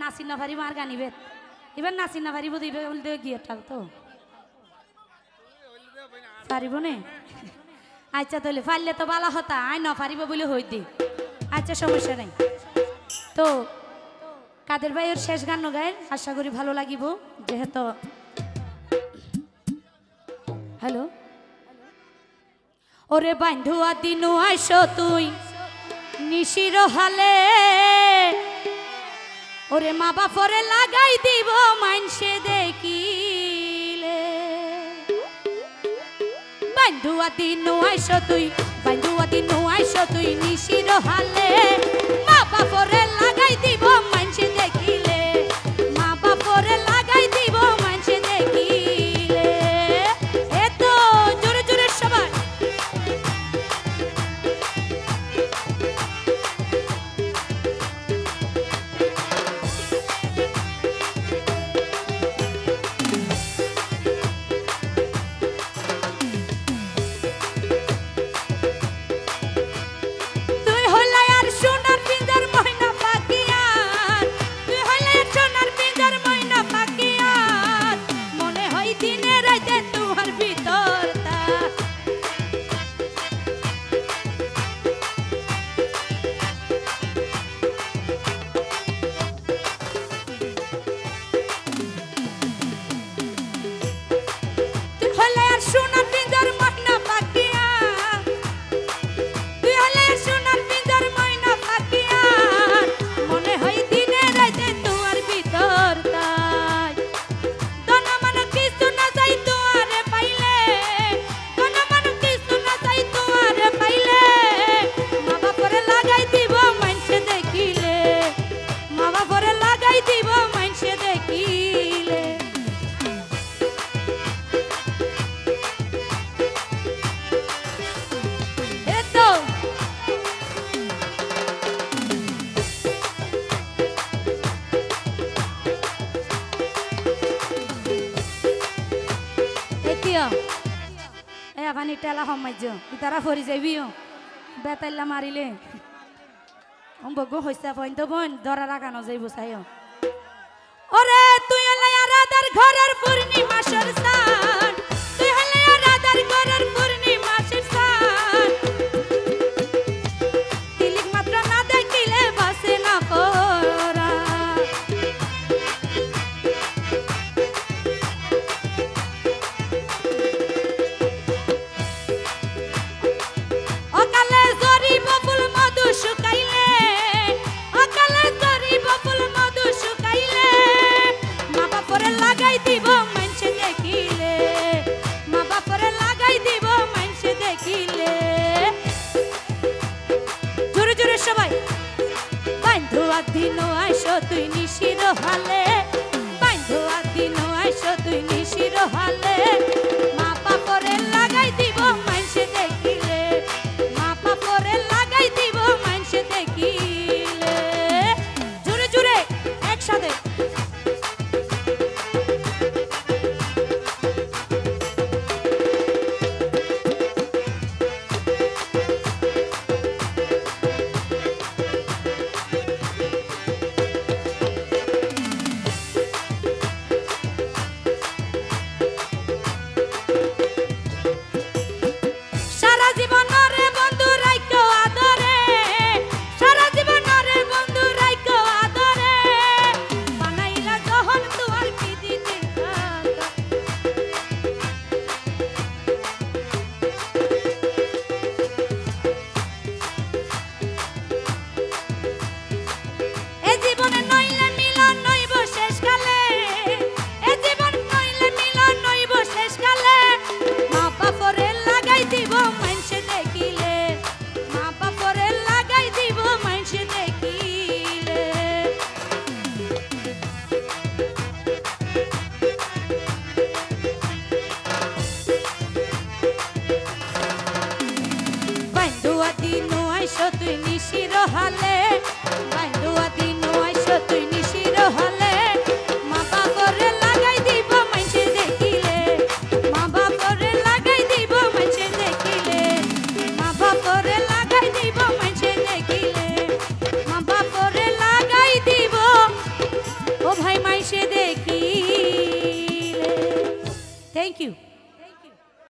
নাসির না পারিব আর গানিবে এবার নাসির না পারিব দিবে বলতে গিয়ে টাল তো পারিব নে আচ্ছা তাহলে পারলে তো ভালো হতা আই না পারিব বলে হই দি আচ্ছা সমস্যা নাই তো কাদের ভাই ওর শেষ গান গায় আশা করি ভালো লাগিব যেহেতু হ্যালো ওরে বান্ধুয়া দিনু আইসো তুই নিশির হালে ওরে মা বাপরে লাগাই দিব মানসে দেখিলে বান্ধুয়া দিনু আইসো তুই বান্ধুয়া দিনু আইসো তুই নিশির হালে মা বাপরে লাগাই দিব মানসে দেখিলে মা বাপরে লাগাই দিব মানসে দেখিলে এত জোরে জোরে সবাই পানি টেলা সমাজ্য ইতারা ফরি যাবিও বেতাইলা মারিলে বগো হইসা পইন তো বোন ধরা রাখানো যাইব চাইও ওরে তুই হলে রাধার ঘরের পূর্ণিমাসের স্থান তুই হলে রাধার ঘরের পূর্ণিমাসের স্থান তিলিক মাত্র না দেখিলে বাসে না পরা দিনো আইসো তুই নিশির হালে বান্ধুয়া দিনো আইসো তুই নিশির হালে মা বাপরে লাগাই দিব মানসে দেখিলে মা বাপরে লাগাই দিব মানসে দেখিলে জোরে জোরে একসাথে তুই নিশির হালে বান্ধুয়া দিনো আইসো তুই নিশির হালে মা বাপরে লাগাই দিব মানসে দেখিলে মা বাপরে লাগাই দিব মানসে দেখিলে মা বাপরে লাগাই দিব মানসে দেখিলে মা বাপরে লাগাই দিব ইউ